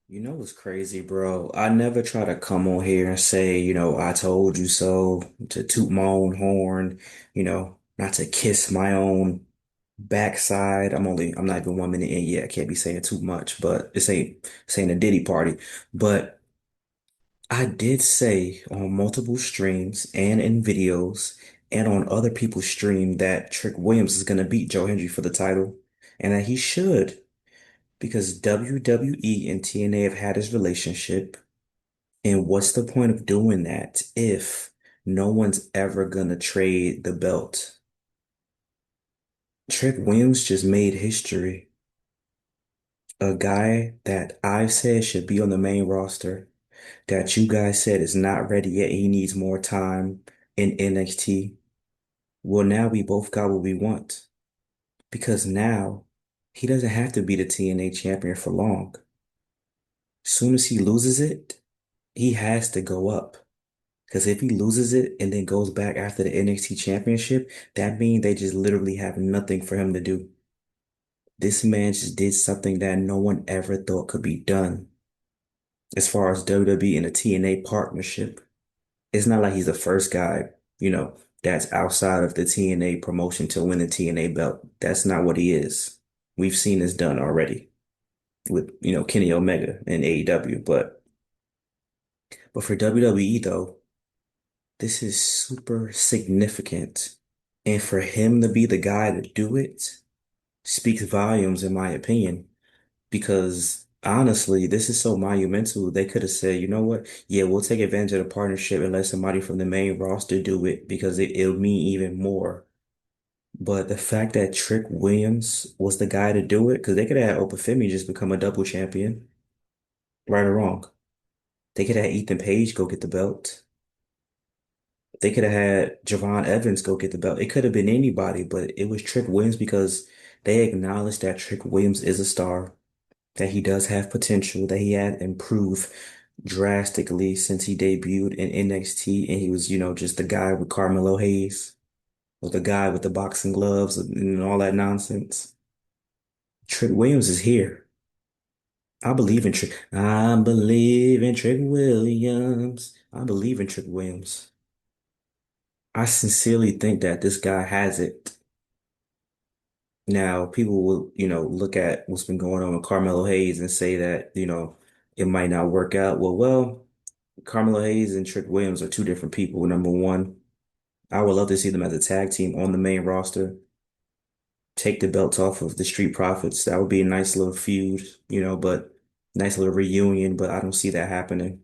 You know what's crazy, bro? I never try to come on here and say, I told you so, to toot my own horn, not to kiss my own backside. I'm not even 1 minute in yet. I can't be saying too much, but this ain't a Diddy party. But I did say on multiple streams and in videos and on other people's stream that Trick Williams is gonna beat Joe Hendry for the title and that he should because WWE and TNA have had this relationship. And what's the point of doing that if no one's ever gonna trade the belt? Trick Williams just made history. A guy that I've said should be on the main roster, that you guys said is not ready yet, he needs more time in NXT. Well, now we both got what we want because now he doesn't have to be the TNA champion for long. Soon as he loses it, he has to go up. Because if he loses it and then goes back after the NXT championship, that means they just literally have nothing for him to do. This man just did something that no one ever thought could be done as far as WWE and the TNA partnership. It's not like he's the first guy, that's outside of the TNA promotion to win the TNA belt. That's not what he is. We've seen this done already with, Kenny Omega and AEW, but for WWE though, this is super significant. And for him to be the guy to do it speaks volumes, in my opinion, because honestly, this is so monumental. They could have said, you know what? Yeah, we'll take advantage of the partnership and let somebody from the main roster do it because it'll mean even more. But the fact that Trick Williams was the guy to do it, because they could have had Femi just become a double champion, right or wrong. They could have had Ethan Page go get the belt. They could have had Javon Evans go get the belt. It could have been anybody, but it was Trick Williams because they acknowledged that Trick Williams is a star, that he does have potential, that he had improved drastically since he debuted in NXT, and he was, just the guy with Carmelo Hayes, or the guy with the boxing gloves and all that nonsense. Trick Williams is here. I believe in Trick. I believe in Trick Williams. I believe in Trick Williams. I sincerely think that this guy has it. Now, people will, look at what's been going on with Carmelo Hayes and say that, it might not work out. Well, Carmelo Hayes and Trick Williams are two different people. Number one, I would love to see them as a tag team on the main roster. Take the belts off of the Street Profits. That would be a nice little feud, but nice little reunion, but I don't see that happening.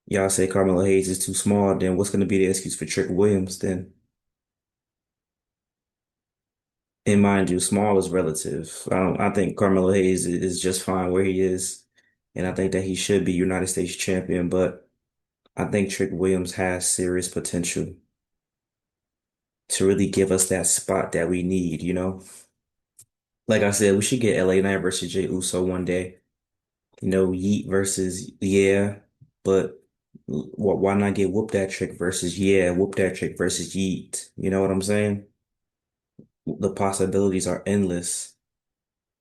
Y'all say Carmelo Hayes is too small, then what's going to be the excuse for Trick Williams then? And mind you, small is relative. I think Carmelo Hayes is just fine where he is. And I think that he should be United States champion, but I think Trick Williams has serious potential to really give us that spot that we need. Like I said, we should get LA Knight versus Jey Uso one day. Yeet versus yeah, but why not get Whoop That Trick versus yeah, Whoop That Trick versus Yeet? You know what I'm saying? The possibilities are endless.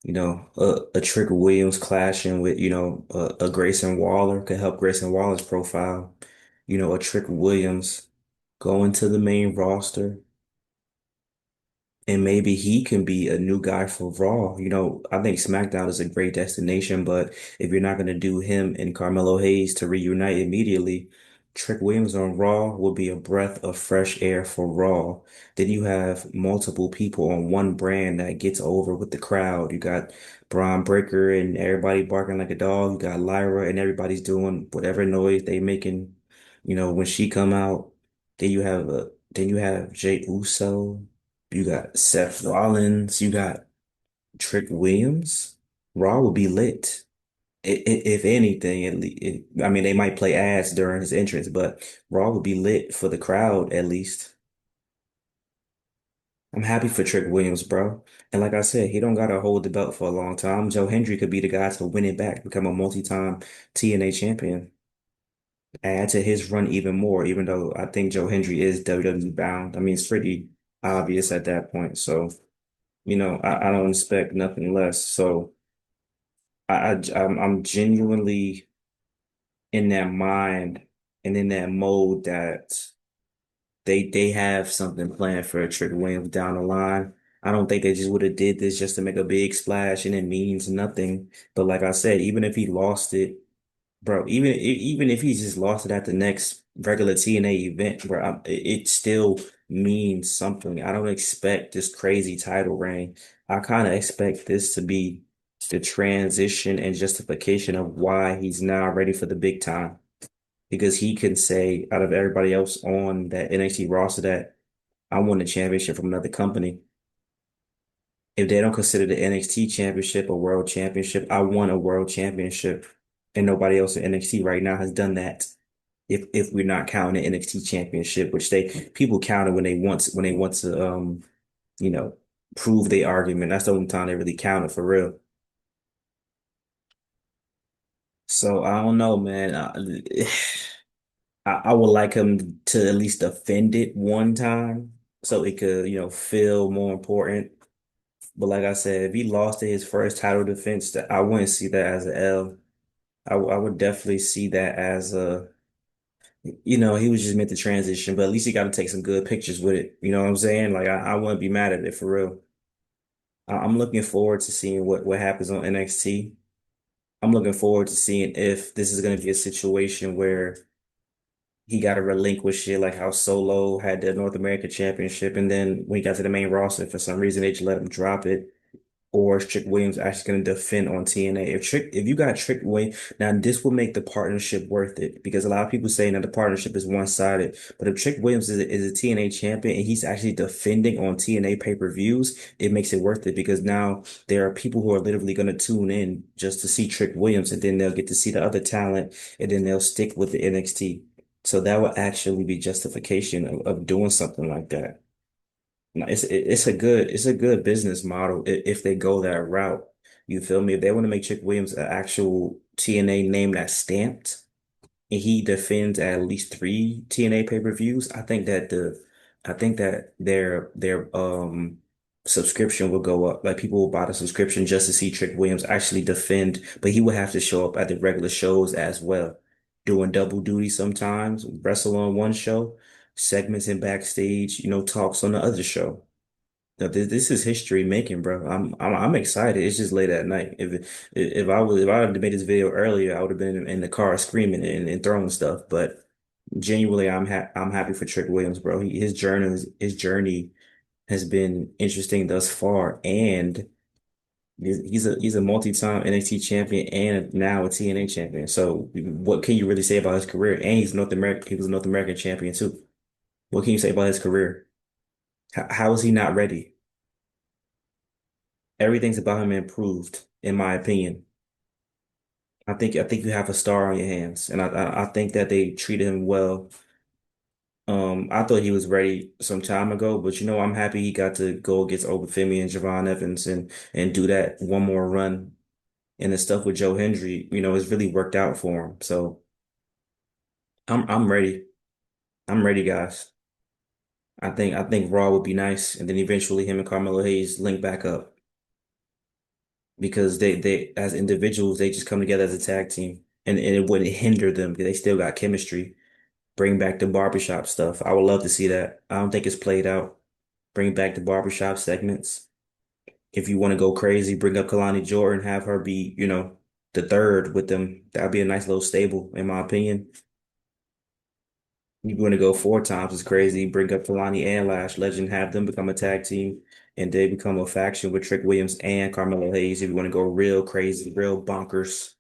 A Trick Williams clashing with, a Grayson Waller could help Grayson Waller's profile. A Trick Williams going to the main roster, and maybe he can be a new guy for Raw. I think SmackDown is a great destination, but if you're not going to do him and Carmelo Hayes to reunite immediately, Trick Williams on Raw will be a breath of fresh air for Raw. Then you have multiple people on one brand that gets over with the crowd. You got Braun Breaker and everybody barking like a dog. You got Lyra and everybody's doing whatever noise they making, when she come out. Then you have Jey Uso. You got Seth Rollins. You got Trick Williams. Raw will be lit. If anything, I mean, they might play ads during his entrance, but Raw will be lit for the crowd at least. I'm happy for Trick Williams, bro. And like I said, he don't gotta hold the belt for a long time. Joe Hendry could be the guy to win it back, become a multi-time TNA champion. Add to his run even more, even though I think Joe Hendry is WWE bound. I mean, it's pretty obvious at that point. So, I don't expect nothing less. So I'm genuinely in that mind and in that mode that they have something planned for Trick Williams down the line. I don't think they just would have did this just to make a big splash and it means nothing. But like I said, even if he lost it, bro, even if he just lost it at the next regular TNA event, bro, it still means something. I don't expect this crazy title reign. I kind of expect this to be the transition and justification of why he's now ready for the big time. Because he can say, out of everybody else on that NXT roster, that I won the championship from another company. If they don't consider the NXT championship a world championship, I won a world championship, and nobody else in NXT right now has done that. If we're not counting the NXT championship, which they people count it when they want to you know prove their argument. That's the only time they really count it for real. So I don't know, man. I would like him to at least defend it one time so it could, feel more important. But like I said, if he lost to his first title defense, I wouldn't see that as an L. I would definitely see that as he was just meant to transition, but at least he got to take some good pictures with it. You know what I'm saying? Like I wouldn't be mad at it for real. I'm looking forward to seeing what happens on NXT. I'm looking forward to seeing if this is going to be a situation where he got to relinquish it, like how Solo had the North American Championship, and then when he got to the main roster, for some reason they just let him drop it. Or is Trick Williams actually going to defend on TNA? If you got Trick Williams, now this will make the partnership worth it because a lot of people saying that the partnership is one-sided. But if Trick Williams is a TNA champion and he's actually defending on TNA pay-per-views, it makes it worth it because now there are people who are literally going to tune in just to see Trick Williams, and then they'll get to see the other talent, and then they'll stick with the NXT. So that will actually be justification of doing something like that. No, it's a good business model if they go that route. You feel me? If they want to make Chick Williams an actual TNA name that's stamped and he defends at least three TNA pay-per-views, I think that their subscription will go up. Like people will buy the subscription just to see Trick Williams actually defend, but he would have to show up at the regular shows as well, doing double duty sometimes, wrestle on one show, segments in backstage, talks on the other show. No, this is history making, bro. I'm excited. It's just late at night. If I had made this video earlier, I would have been in the car screaming and throwing stuff. But genuinely, I'm happy for Trick Williams, bro. His journey has been interesting thus far, and he's a multi-time NXT champion and now a TNA champion. So what can you really say about his career? And he's North American. He was a North American champion too. What can you say about his career? How is he not ready? Everything's about him improved, in my opinion. I think you have a star on your hands, and I think that they treated him well. I thought he was ready some time ago, but I'm happy he got to go against Obafemi and Javon Evans and do that one more run. And the stuff with Joe Hendry, it's really worked out for him. So I'm ready. I'm ready, guys. I think Raw would be nice, and then eventually him and Carmelo Hayes link back up. Because they as individuals they just come together as a tag team and it wouldn't hinder them because they still got chemistry. Bring back the barbershop stuff. I would love to see that. I don't think it's played out. Bring back the barbershop segments. If you want to go crazy, bring up Kalani Jordan, have her be, the third with them. That'd be a nice little stable, in my opinion. You want to go four times as crazy, bring up Kalani and Lash Legend, have them become a tag team, and they become a faction with Trick Williams and Carmelo Hayes. If you want to go real crazy, real bonkers.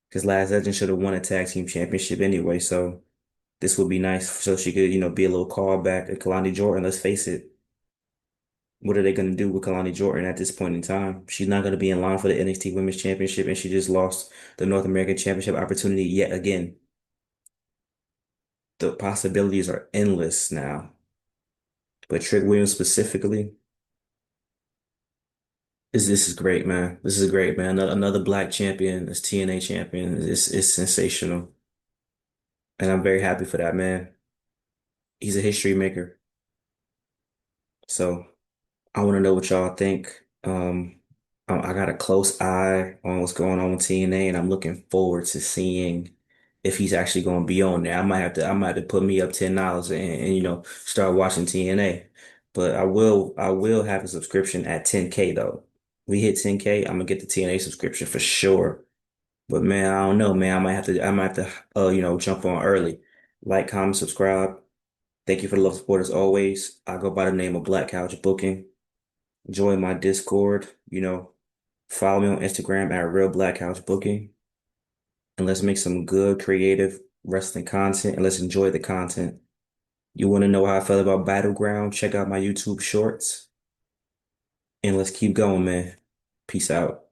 Because Last Legend should have won a tag team championship anyway, so this would be nice so she could, be a little callback at Kalani Jordan. Let's face it. What are they going to do with Kalani Jordan at this point in time? She's not going to be in line for the NXT Women's Championship, and she just lost the North American Championship opportunity yet again. The possibilities are endless now. But Trick Williams specifically, this is great, man. This is great, man. Another black champion, this TNA champion. It's sensational. And I'm very happy for that, man. He's a history maker. So I want to know what y'all think. I got a close eye on what's going on with TNA, and I'm looking forward to seeing if he's actually going to be on there. I might have to put me up $10 and start watching TNA. But I will have a subscription at 10K though. We hit 10K, I'm gonna get the TNA subscription for sure. But man, I don't know, man. I might have to, jump on early. Like, comment, subscribe. Thank you for the love support as always. I go by the name of Black Couch Booking. Join my Discord, follow me on Instagram at Real Black House Booking, and let's make some good creative wrestling content and let's enjoy the content. You want to know how I felt about Battleground? Check out my YouTube shorts and let's keep going, man. Peace out.